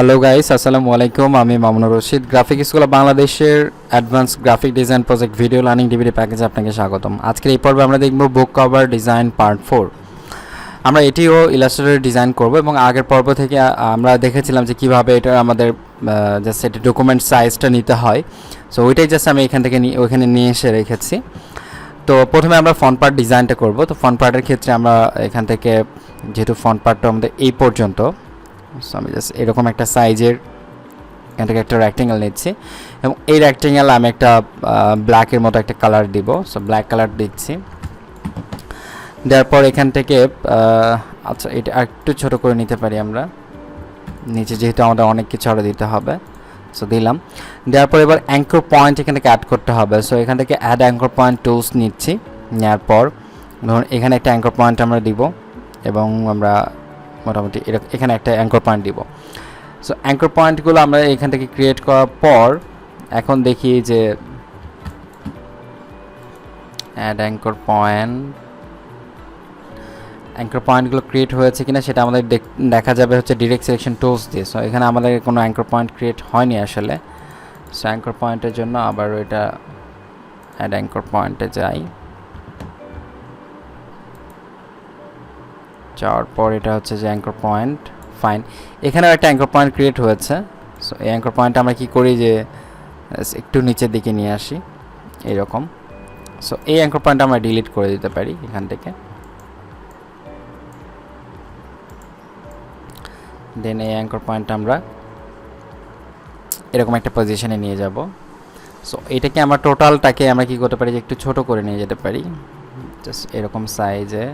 Hello guys, আসসালামু আলাইকুম। আমি Mamunur Rashid, graphic school of বাংলাদেশের advance graphic design project video learning DVD প্যাকেজে আপনাকে স্বাগতম। আজকের এই পর্বে আমরা দেখব বুক কভার ডিজাইন পার্ট 4। আমরা এটিও ইলাস্ট্রেটরে ডিজাইন করব এবং আগের পর্ব থেকে আমরা দেখেছিলাম যে কীভাবে এটা আমাদের জাস্ট এটা ডকুমেন্ট সাইজটা নিতে হয়। সো ওইটাই জাস্ট আমি এখান থেকে ওইখানে নিয়ে এসে রেখেছি। তো প্রথমে আমরা ফন্ট পার্ট ডিজাইনটা করব। তো ফন্ট পার্টের ক্ষেত্রে আমরা এখান থেকে যেহেতু ফন্ট পার্টটা আমাদের এই পর্যন্ত, সো আমি জাস্ট এরকম একটা সাইজের এখান থেকে একটা রেক্টেঙ্গেল নিচ্ছি এবং এই রেক্টেঙ্গেল আমি একটা ব্ল্যাকের মতো একটা কালার দিব। সো ব্ল্যাক কালার দিচ্ছি, দেওয়ার পর এখান থেকে আচ্ছা এটা একটু ছোটো করে নিতে পারি আমরা, নিচে যেহেতু আমাদের অনেক কিছু আরও দিতে হবে। সো দিলাম, দেওয়ার পর এবার অ্যাঙ্কর পয়েন্ট এখান থেকে অ্যাড করতে হবে। সো এখান থেকে অ্যাড অ্যাঙ্কর পয়েন্ট টুলস নিচ্ছি, নেওয়ার পর ধরুন এখানে একটা অ্যাঙ্কর পয়েন্ট আমরা দিব এবং আমরা মোটামুটি এখানে একটা অ্যাঙ্কর পয়েন্ট দিব। সো অ্যাঙ্কর পয়েন্টগুলো আমরা এখান থেকে ক্রিয়েট করার পর এখন দেখি যে অ্যাড অ্যাঙ্কর পয়েন্টগুলো ক্রিয়েট হয়েছে কিনা সেটা আমাদের দেখা যাবে হচ্ছে ডিরেক্ট সিলেকশন টুলস দিয়ে। সো এখানে আমাদের কোনো অ্যাঙ্কর পয়েন্ট ক্রিয়েট হয়নি আসলে। সো অ্যাঙ্কর পয়েন্টের জন্য আবার এটা অ্যাড অ্যাঙ্কর পয়েন্টে যাওয়ার পর এটা হচ্ছে যে অ্যাঙ্কর পয়েন্ট। ফাইন, এখানেও একটা অ্যাঙ্কর পয়েন্ট ক্রিয়েট হয়েছে। সো এই অ্যাঙ্কর পয়েন্ট আমরা কী করি যে একটু নিচের দিকে নিয়ে আসি এইরকম। সো এই অ্যাঙ্কর পয়েন্ট আমরা ডিলিট করে দিতে পারি এখান থেকে। দেন এই অ্যাঙ্কর পয়েন্ট আমরা এরকম একটা পজিশনে নিয়ে যাব। সো এটাকে আমরা টোটালটাকে আমরা কী করতে পারি যে একটু ছোট করে নিয়ে যেতে পারি, জাস্ট এরকম সাইজে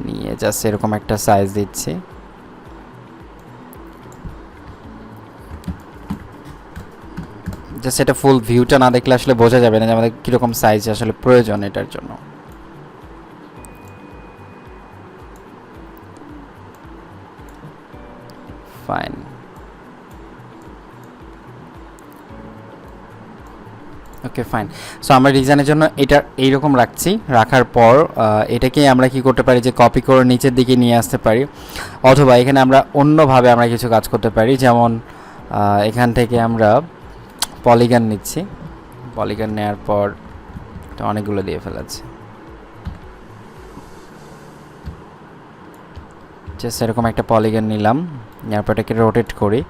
নিয়ে জাস্ট এরকম একটা সাইজ দিচ্ছি। জাস্ট এটা ফুল ভিউটা না দেখলে আসলে বোঝা যাবে না যে আমাদের কীরকম সাইজ আসলে প্রয়োজন এটার জন্য। Fine, okay fine. সো আমরা ডিজাইনের জন্য এটা এইরকম রাখছি, রাখার পর এটাকে আমরা কি করতে পারি যে কপি করে নিচের দিকে নিয়ে আসতে পারি, অথবা এখানে আমরা অন্যভাবে আমরা কিছু কাজ করতে পারি। যেমন এখান থেকে আমরা পলিগন নিচ্ছি, পলিগন নেওয়ার পর এটা অনেকগুলো দিয়ে ফেলেছি। জাস্ট এরকম একটা পলিগন নিলাম, নেওয়ার পর এটাকে রোটেট করে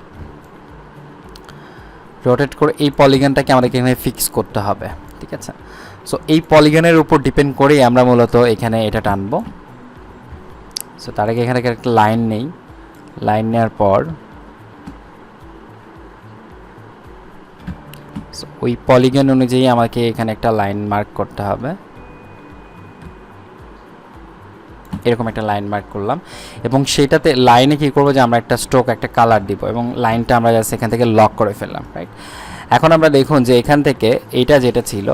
এই পলিগনটাকে আমাদেরকে এখানে ফিক্স করতে হবে, ঠিক আছে। সো এই পলিগনের উপর ডিপেন্ড করেই আমরা মূলত এখানে এটা টানবো। সো তার আগে এখানে একটা লাইন নেই, লাইন নেওয়ার পর ওই পলিগন অনুযায়ী আমাকে এখানে একটা লাইন মার্ক করতে হবে। এরকম একটা লাইন মার্ক করলাম এবং সেটাতে লাইনে কী করবো যে আমরা একটা স্ট্রোক একটা কালার দিব এবং লাইনটা আমরা জাস্ট এখান থেকে লক করে ফেললাম, রাইট। এখন আমরা দেখুন যে এখান থেকে এইটা যেটা ছিল,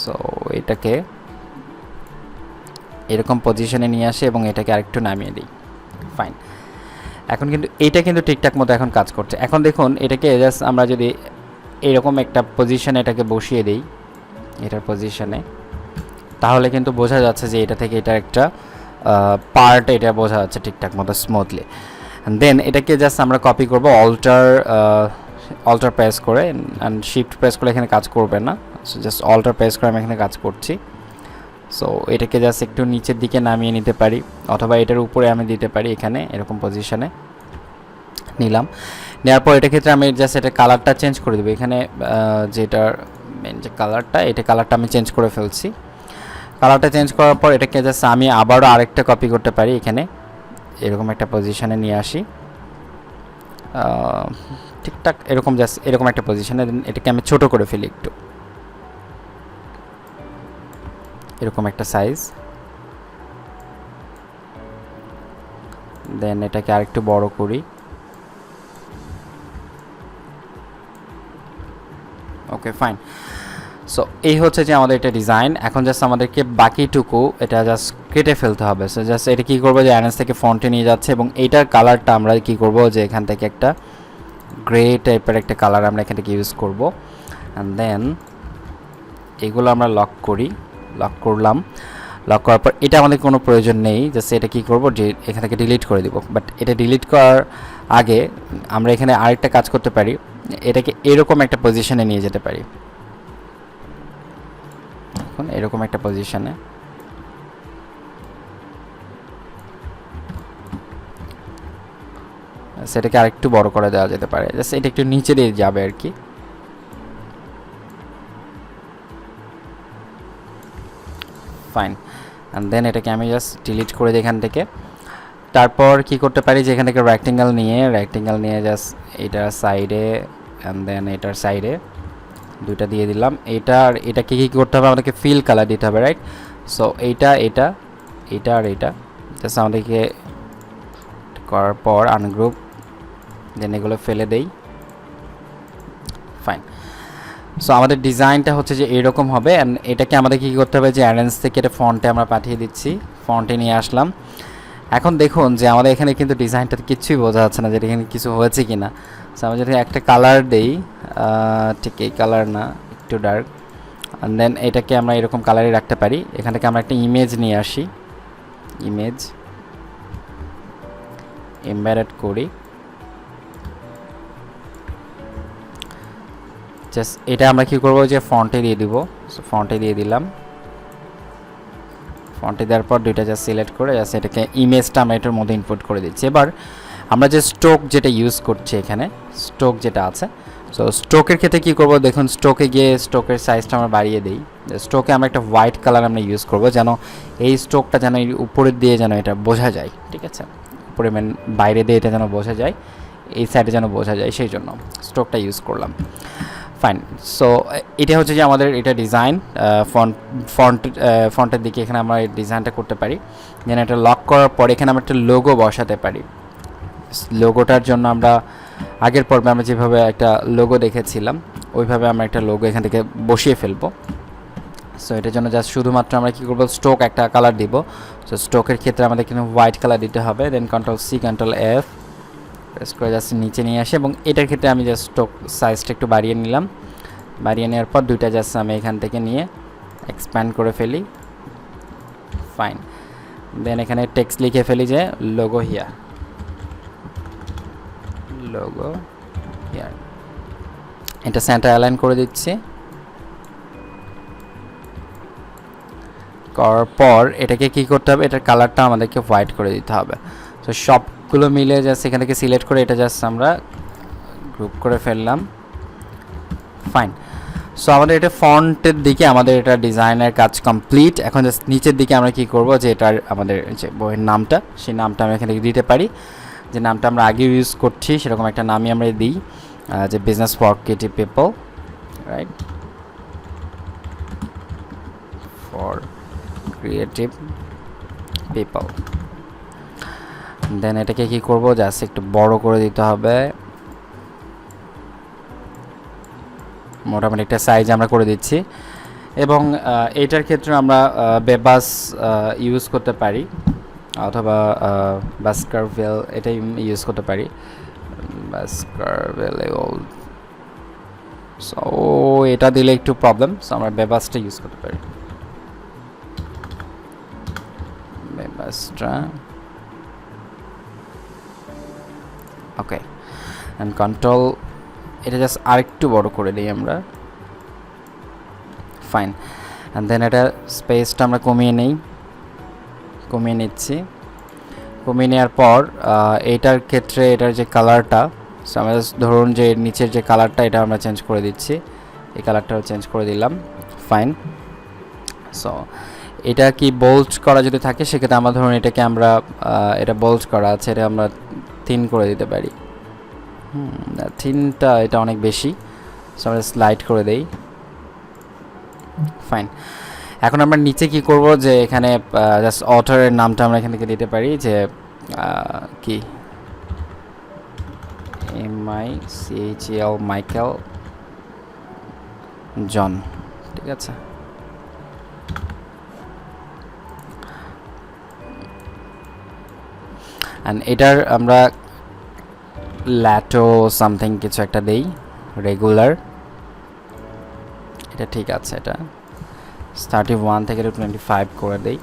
সো এটাকে এরকম পজিশনে নিয়ে আসি এবং এটাকে আরেকটু নামিয়ে দিই। ফাইন, এখন কিন্তু এইটা কিন্তু ঠিকঠাক মতো এখন কাজ করছে। এখন দেখুন এটাকে জাস্ট আমরা যদি এরকম একটা পজিশনে এটাকে বসিয়ে দিই এটার পজিশনে, তাহলে কিন্তু বোঝা যাচ্ছে যে এটা থেকে এটা একটা পার্ট, এটা বোঝা যাচ্ছে ঠিকঠাক মতো স্মুথলি। দেন এটাকে জাস্ট আমরা কপি করব, অল্টার প্রেস করে, অ্যান্ড শিফট প্রেস করে এখানে কাজ করবে না। সো জাস্ট অল্টার প্রেস করে আমি এখানে কাজ করছি। সো এটাকে জাস্ট একটু নিচের দিকে নামিয়ে নিতে পারি, অথবা এটার উপরে আমি দিতে পারি, এখানে এরকম পজিশনে নিলাম। নেওয়ার পর এটার ক্ষেত্রে আমি জাস্ট এটা কালারটা চেঞ্জ করে দেবো। এখানে যেটার মেন যে কালারটা, এটা কালারটা আমি চেঞ্জ করে ফেলছি। কালারটা চেঞ্জ করার পর এটাকে জাস্ট আমি আবারও আরেকটা কপি করতে পারি, এখানে এরকম একটা পজিশনে নিয়ে আসি ঠিকঠাক এরকম, জাস্ট এরকম একটা পজিশনে। দেন এটাকে আমি ছোট করে ফেলি একটু, এরকম একটা সাইজ। দেন এটাকে আরেকটু বড় করি, ওকে ফাইন। সো এই হচ্ছে যে আমাদের এটা ডিজাইন। এখন জাস্ট আমাদেরকে বাকিটুকু এটা জাস্ট কেটে ফেলতে হবে। সো জাস্ট এটা কী করবো যে অ্যানাস থেকে ফন্টে নিয়ে যাচ্ছে এবং এইটার কালারটা আমরা কী করব যে এখান থেকে একটা গ্রে টাইপের একটা কালার আমরা এখান থেকে ইউজ করবো। অ্যান্ড দেন এগুলো আমরা লক করলাম। লক করার পর এটা আমাদের কোনো প্রয়োজন নেই, জাস্ট এটা কী করবো যে এখান থেকে ডিলিট করে দিব। বাট এটা ডিলিট করার আগে আমরা এখানে আরেকটা কাজ করতে পারি, এটাকে এরকম একটা পজিশনে নিয়ে যেতে পারি। এখন এরকম একটা পজিশনে সেটাকে আরেকটু বড় করে দেওয়া যেতে পারে, জাস্ট এটা একটু নিচে দিয়ে যাবে আর কি। ফাইন, অ্যান্ড দেন এটাকে আমি জাস্ট ডিলিট করে দিই এখান থেকে। তারপর কি করতে পারি যে এখান থেকে রেক্টেঙ্গেল নিয়ে জাস্ট এটার সাইডে অ্যান্ড দেন এটার সাইডে দুইটা দিয়ে দিলাম। এটাকে কী করতে হবে, আমাদেরকে ফিল কালার দিতে হবে, রাইট? সো এটা আর এটা জাস্ট আমাদেরকে করার পর আনগ্রুপ, দেন এগুলো ফেলে দেই। ফাইন, সো আমাদের ডিজাইনটা হচ্ছে যে এরকম হবে। অ্যান্ড এটাকে আমাদের কী করতে হবে যে অ্যারেঞ্জ থেকে এটা ফন্টে আমরা পাঠিয়ে দিচ্ছি, ফন্টে নিয়ে আসলাম। এখন দেখুন যে আমাদের এখানে কিন্তু ডিজাইনটার কিছুই বোঝা যাচ্ছে না যে এখানে কিছু হয়েছে কি না। সো আমরা যদি একটা কালার দেই, ঠিক এই কালার না, একটু ডার্ক, অ্যান্ড দেন এটাকে আমরা এরকম কালারই রাখতে পারি। এখান থেকে আমরা একটা ইমেজ নিয়ে আসি, ইমেজ এমবেডেড করি, জাস্ট এটা আমরা কি করব যে ফন্টে দিয়ে দিব। সো ফন্টে দিয়ে দিলাম, ফন্টে দেওয়ার পর দুইটা জাস্ট সিলেক্ট করে জাস্ট এটাকে ইমেজটা আমরা এটার মধ্যে ইনপুট করে দিচ্ছি। এবার আমরা যে স্ট্রোক যেটা ইউজ করছি এখানে, স্ট্রোক যেটা আছে, সো স্ট্রোকের ক্ষেত্রে কী করবো দেখুন, স্ট্রোকে গিয়ে স্ট্রোকের সাইজটা আমরা বাড়িয়ে দিই। স্ট্রোকে আমরা একটা হোয়াইট কালার আমরা ইউজ করবো, যেন এই স্ট্রোকটা যেন উপরের দিয়ে যেন এটা বোঝা যায়, ঠিক আছে? উপরে বাইরে দিয়ে এটা যেন বোঝা যায়, এই সাইডে যেন বোঝা যায়, সেই জন্য স্ট্রোকটা ইউজ করলাম। ফাইন, সো এটা হচ্ছে যে আমাদের এটা ডিজাইন ফন্টের দিকে এখানে আমরা এই ডিজাইনটা করতে পারি। দেন এটা লক করার পর এখানে আমরা একটা লোগো বসাতে পারি। লোগোটার জন্য আমরা আগের পর্বে আমরা যেভাবে একটা লোগো দেখেছিলাম ওইভাবে আমরা একটা লোগো এখান থেকে বসিয়ে ফেলবো। সো এটার জন্য জাস্ট শুধুমাত্র আমরা কী করবো, স্ট্রোক একটা কালার দিব। সো স্ট্রোকের ক্ষেত্রে আমাদের কিন্তু হোয়াইট কালার দিতে হবে। দেন Ctrl+C Ctrl+F প্রেস করে জাস্ট নিচে নিয়ে আসে, এবং এটার ক্ষেত্রে আমি জাস্ট স্ট্রোক সাইজটা একটু বাড়িয়ে নিলাম। বাড়িয়ে নেওয়ার পর দুইটা জাস্ট আমি এখান থেকে নিয়ে এক্সপ্যান্ড করে ফেলি। ফাইন, দেন এখানে টেক্সট লিখে ফেলি যে লোগো হিয়ার, লোগো হিয়ার। এটা সেন্টার অ্যালাইন করে দিচ্ছি। করার পর এটাকে কি করতে হবে, এটার কালারটা আমাদেরকে হোয়াইট করে দিতে হবে। তো সবগুলো মিলে জাস্ট এখান থেকে সিলেক্ট করে এটা জাস্ট আমরা গ্রুপ করে ফেললাম। ফাইন, সো আমাদের এটা ফন্টের দিকে আমাদের এটা ডিজাইনের কাজ কমপ্লিট। এখন জাস্ট নিচের দিকে আমরা কি করব যে এটার আমাদের যে বইয়ের নামটা, সেই নামটা আমরা এখানে দিতে পারি। যে নামটা আমরা আগে ইউজ করছি সেরকম একটা নামই আমরা দিই, যে business for creative people, right? For creative people. Then এটাকে কি করব, জাস্ট একটু বড় করে দিতে হবে। মোটামুটি একটা সাইজ আমরা করে দিচ্ছি। এবং এইটার ক্ষেত্রে আমরা বেবাস ইউজ করতে পারি, অথবা বাস্কারভিল এটাই ইউজ করতে পারি, বাস্কারভিল। সো এটা দিলে একটু প্রবলেম, সো আমরা বেবাসটা ইউজ করতে পারি, বেবাসটা। ওকে, অ্যান্ড কন্ট্রোল, এটা জাস্ট আরেকটু বড় করে দিই আমরা। ফাইন, অ্যান্ড দেন এটা স্পেসটা আমরা কমিয়ে নিচ্ছি। কমিয়ে নেওয়ার পর এইটার ক্ষেত্রে এটার যে কালারটা, আমরা ধরুন যে নিচের যে কালারটা এটা আমরা চেঞ্জ করে দিচ্ছি, এই কালারটাও চেঞ্জ করে দিলাম। ফাইন, সো এটা কি বোল্ড করা যদি থাকে সেক্ষেত্রে আমরা ধরুন এটাকে আমরা এটা বোল্ড করা আছে, এটা আমরা থিন করে দিতে পারি। থিনটা এটা অনেক বেশি, সো আমরা স্লাইড করে দেই। ফাইন, এখন আমরা নিচে কি করব যে এখানে জাস্ট অথরের নামটা আমরা এখান থেকে দিতে পারি, যে কি MICHEL মাইকেল জন, ঠিক আছে? অ্যান্ড এটার আমরা ল্যাটো সামথিং কিছু একটা দেই, রেগুলার, এটা ঠিক আছে। এটা 31 থেকে 25 করে দেই।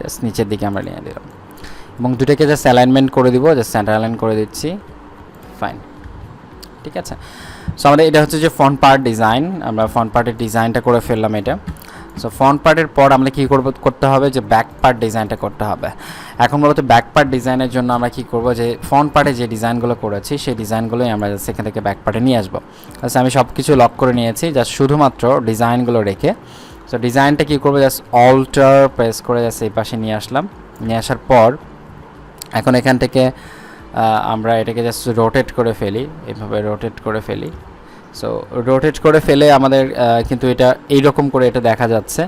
জাস্ট নিচের দিকে আমরা নিয়ে দিলাম এবং দুটোকে জাস্ট অ্যালাইনমেন্ট করে দিব, জাস্ট সেন্টার অ্যালাইন করে দিচ্ছি। ফাইন, ঠিক আছে। সো আমাদের এটা হচ্ছে যে ফ্রন্ট পার্ট ডিজাইন, আমরা ফ্রন্ট পার্টের ডিজাইনটা করে ফেললাম এটা। সো ফ্রন্ট পার্টের পর আমরা কী করতে হবে যে ব্যাক পার্ট ডিজাইনটা করতে হবে। এখন মূলত ব্যাক পার্ট ডিজাইনের জন্য আমরা কী করব যে ফ্রন্ট পার্টে যে ডিজাইনগুলো করেছি সেই ডিজাইনগুলোই আমরা সেখান থেকে ব্যাক পার্টে নিয়ে আসবো। আচ্ছা, আমি সব কিছু লক করে নিয়েছি, জাস্ট শুধুমাত্র ডিজাইনগুলো রেখে। সো ডিজাইনটা কী করবো, জাস্ট অল্টার প্রেস করে জাস্ট এই পাশে নিয়ে আসলাম। নিয়ে আসার পর এখন এখান থেকে আমরা এটাকে জাস্ট রোটেট করে ফেলি, এভাবে রোটেট করে ফেলি। সো রোটেট করে ফেলে আমাদের কিন্তু এটা এইরকম করে এটা দেখা যাচ্ছে।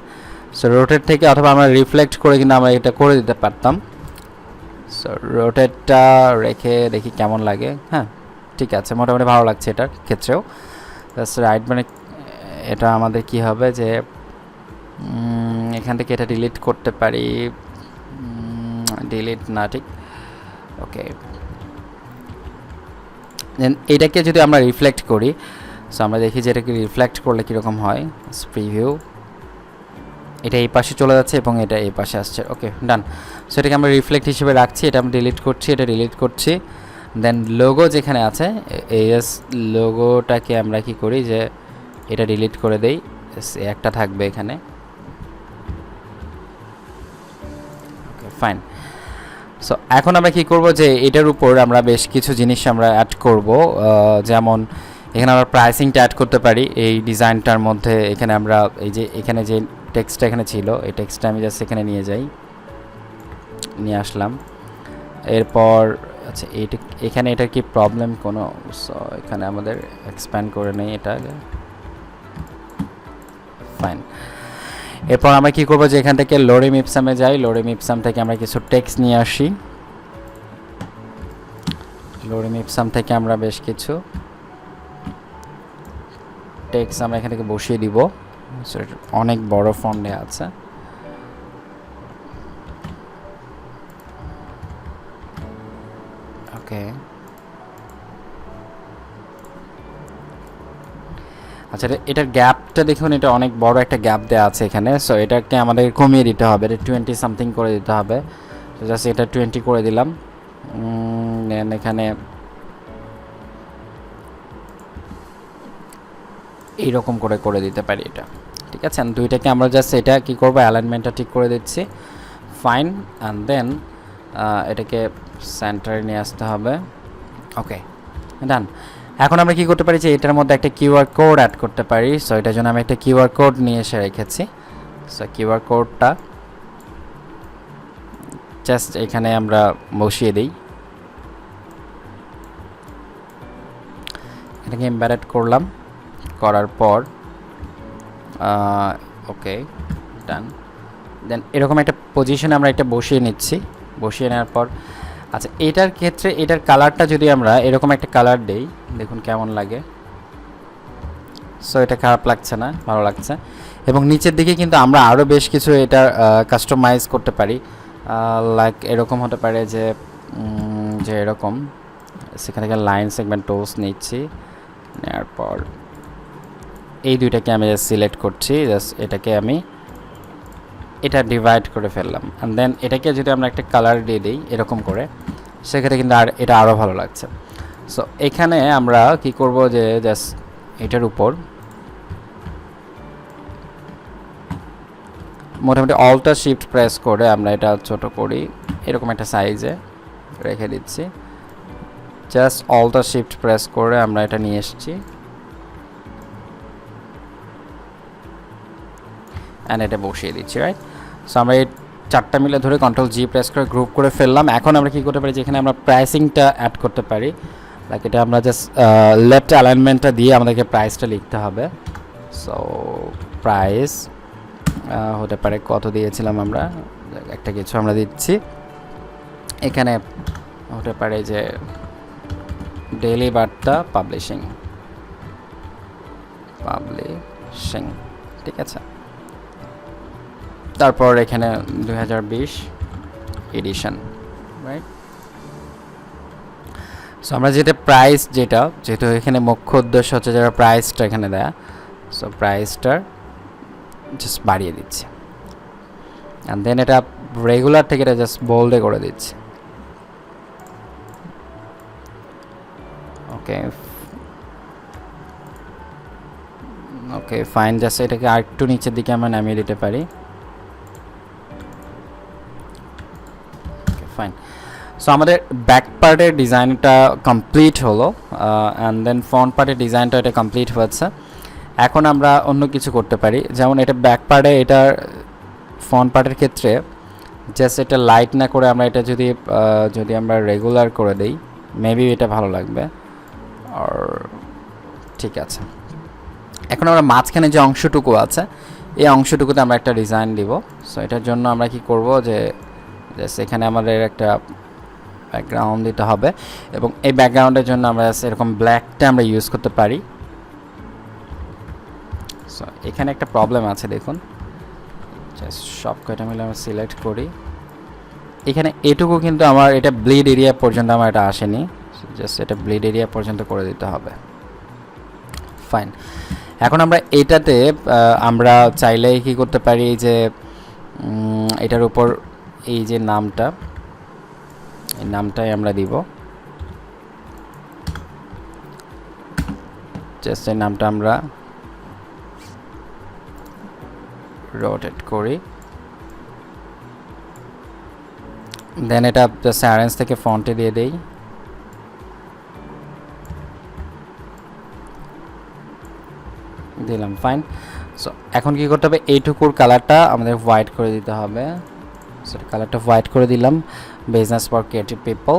সো রোটেট থেকে অথবা আমরা রিফ্লেক্ট করে কিন্তু আমরা এটা করে দিতে পারতাম। সো রোটেটটা রেখে দেখি কেমন লাগে। হ্যাঁ, ঠিক আছে, মোটামুটি ভালো লাগছে এটার ক্ষেত্রেও। জাস্ট রাইট মানে এটা আমাদের কি হবে যে এখান থেকে এটা ডিলিট করতে পারি, ডিলিট না, ঠিক, ওকে। দেন এটাকে যদি আমরা রিফ্লেক্ট করি, সো আমরা দেখি যে এটাকে রিফ্লেক্ট করলে কীরকম হয়। প্রিভিউ, এটা এই পাশে চলে যাচ্ছে এবং এটা এই পাশে আসছে। ওকে, ডান। সো এটাকে আমরা রিফ্লেক্ট হিসেবে রাখছি, এটা আমরা ডিলিট করছি, এটা ডিলিট করছি। দেন লোগো যেখানে আছে এস লোগোটাকে আমরা কি করি যে এটা ডিলিট করে দেই, একটা থাকবে এখানে। ওকে, ফাইন। সো এখন আমরা কি করব যে এটার উপর আমরা বেশ কিছু জিনিস আমরা অ্যাড করব, যেমন এখানে আমরা প্রাইসিংটা অ্যাড করতে পারি এই ডিজাইনটার মধ্যে। এখানে আমরা এই যে এখানে যে টেক্সটটা এখানে ছিল, এই টেক্সটটা আমি জাস্ট এখানে নিয়ে যাই, নিয়ে আসলাম। এরপর আচ্ছা এইটা এখানে এটার কি প্রবলেম কোনো, সো এখানে আমাদের এক্সপ্যান্ড করে নেই এটা, ফাইন। এরপর আমরা কী করবো যে এখান থেকে লোরেম ইপসামে যাই, লোরেম ইপসাম থেকে আমরা কিছু টেক্সট নিয়ে আসি। লোরেম ইপসাম থেকে আমরা বেশ কিছু টেক্সট আমরা এখান থেকে বসিয়ে দিব। অনেক বড় ফন্টে আছে। ওকে, আচ্ছা, এটার গ্যাপটা দেখুন, এটা অনেক বড় একটা গ্যাপ দেওয়া আছে এখানে। সো এটাকে আমাদের কমিয়ে দিতে হবে, এটা 20 সামথিং করে দিতে হবে। তো জাস্ট এটা 20 করে দিলাম। দেন এখানে এইরকম করে দিতে পারি এটা, ঠিক আছে। দুইটাকে আমরা জাস্ট এটা কি করব, অ্যালাইনমেন্টটা ঠিক করে দিচ্ছি। ফাইন, অ্যান্ড দেন এটাকে সেন্টারে নিয়ে আসতে হবে। ওকে, ডান। এখন আমরা কি করতে পারি যে এটার মধ্যে একটা কিউআর কোড অ্যাড করতে পারি। সো এটার জন্য আমি একটা কিউআর কোড নিয়ে এসে রেখেছি। সো কিউআর কোডটা জাস্ট এখানে আমরা বসিয়ে দিই, এটাকে এমবেডেড করলাম। করার পর ওকে, ডান। দেন এরকম একটা পজিশনে আমরা এটা বসিয়ে নিচ্ছি। বসিয়ে নেওয়ার পর আচ্ছা, এটার ক্ষেত্রে এটার কালারটা যদি আমরা এরকম একটা কালার দেই, দেখুন কেমন লাগে। সো এটা খারাপ লাগছে না, ভালো লাগছে। এবং নিচের দিকে কিন্তু আমরা আরও বেশ কিছু এটা কাস্টমাইজ করতে পারি। লাইক এরকম হতে পারে যে এরকম, সেখান থেকে লাইন সেগমেন্ট টোস নিচ্ছি, নেওয়ার পর এই দুইটাকে আমি সিলেক্ট করছি। জাস্ট এটাকে আমি এটা ডিভাইড করে ফেললাম। অ্যান্ড দেন এটাকে যদি আমরা একটা কালার দিয়ে দিই এরকম করে, সেক্ষেত্রে কিন্তু এটা আরও ভালো লাগছে। সো এখানে আমরা কি করব যে জাস্ট এটার উপর মোটামুটি অল্টার শিফট প্রেস করে আমরা এটা ছোট করি, এরকম একটা সাইজে রেখে দিচ্ছি। জাস্ট অল্টার শিফট প্রেস করে আমরা এটা নিয়ে এসেছি, অ্যান্ড এটা বসিয়ে দিচ্ছি, রাইট। সো আমরা এই চারটা মিলে ধরে কন্ট্রোল জি প্রেস করে গ্রুপ করে ফেললাম। এখন আমরা কী করতে পারি, যেখানে আমরা প্রাইসিংটা অ্যাড করতে পারি, লাইক এটা আমরা জাস্ট লেফট অ্যালাইনমেন্টটা দিয়ে আমাদেরকে প্রাইসটা লিখতে হবে। সো প্রাইস হতে পারে কত দিয়েছিলাম আমরা, একটা কিছু আমরা দিচ্ছি। এখানে হতে পারে যে ডেইলি বার্তা পাবলিশিং, ঠিক আছে। তারপর এখানে 2020 এডিশন, রাইট। সো আমরা প্রাইস যেহেতু এখানে মুখ্য উদ্দেশ্য হচ্ছে যারা প্রাইসটা এখানে দেয়া, সো প্রাইসটার জাস্ট বাড়িয়ে দিচ্ছি। অ্যান্ড দেন এটা রেগুলার থেকে এটা জাস্ট বোল্ডে করে দিচ্ছি। ওকে ওকে ফাইন, জাস্ট এটাকে আরেকটু নিচের দিকে আমরা নামিয়ে দিতে পারি। ফাইন, সো আমাদের ব্যাক পার্টের ডিজাইনটা কমপ্লিট হলো, অ্যান্ড দেন ফ্রন্ট পার্টের ডিজাইনটা এটা কমপ্লিট হয়েছে। এখন আমরা অন্য কিছু করতে পারি, যেমন এটা ব্যাক পার্টে, এটার ফ্রন্ট পার্টের ক্ষেত্রে জাস্ট এটা লাইট না করে আমরা এটা যদি আমরা রেগুলার করে দেই, মেবি এটা ভালো লাগবে। আর ঠিক আছে, এখন আমরা মাঝখানে যে অংশটুকু আছে এই অংশটুকুতে আমরা একটা ডিজাইন দিব। সো এটার জন্য আমরা কি করব, যে জাস্ট এখানে আমাদের একটা ব্যাকগ্রাউন্ড দিতে হবে, এবং এই ব্যাকগ্রাউন্ডের জন্য আমরা এরকম ব্ল্যাকটা আমরা ইউজ করতে পারি। সো এখানে একটা প্রবলেম আছে, দেখুন, জাস্ট সব কয়টা মিলে আমরা সিলেক্ট করি। এখানে এটুকু কিন্তু আমার এটা ব্লিড এরিয়া পর্যন্ত আমার এটা আসেনি, জাস্ট এটা ব্লিড এরিয়া পর্যন্ত করে দিতে হবে। ফাইন, এখন আমরা এটাতে আমরা চাইলে কি করতে পারি, যে এটার উপর এই যে নামটা, এই নামটাই আমরা দিব, জাস্ট এই নামটা আমরা রোটেট করি। দেন এটা জাস্ট অ্যারেঞ্জ থেকে ফন্টে দিয়ে দেই। দিলাম, ফাইন। সো এখন কি করতে হবে, এইটুকুর কালারটা আমাদের হোয়াইট করে দিতে হবে। সো কালারটা হোয়াইট করে দিলাম, বিজনেস ফর ক্রিয়েটিভ পিপল।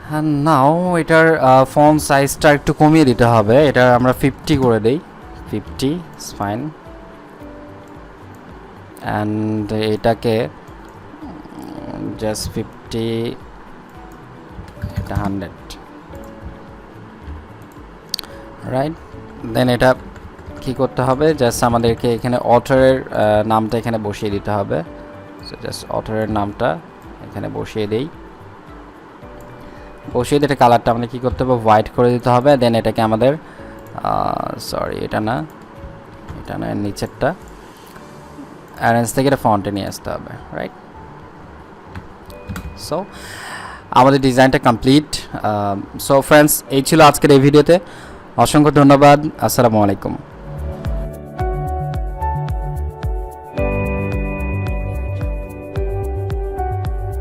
হ্যাঁ, নাও এটার ফন্ট সাইজটা একটু কমিয়ে দিতে হবে, এটা আমরা 50 করে দেই, 50 ইজ ফাইন। অ্যান্ড এটাকে জাস্ট 50, এটা 100, রাইট। দেন এটা কি করতে হবে, জাস্ট আমাদেরকে এখানে অথরের নামটা এখানে বসিয়ে দিতে হবে। সো জাস্ট অথরের নামটা এখানে বসিয়ে দেই, বসিয়ে দিয়ে কালারটা আমাদের কী করতে হবে, হোয়াইট করে দিতে হবে। দেন এটাকে আমাদের সরি এটা না নিচেরটা অ্যারেঞ্জ থেকে এটা ফন্টে নিয়ে আসতে হবে, রাইট। সো আমাদের ডিজাইনটা কমপ্লিট। সো ফ্রেন্ডস, এই ছিল আজকের এই ভিডিওতে। অসংখ্য ধন্যবাদ। আসসালামু আলাইকুম।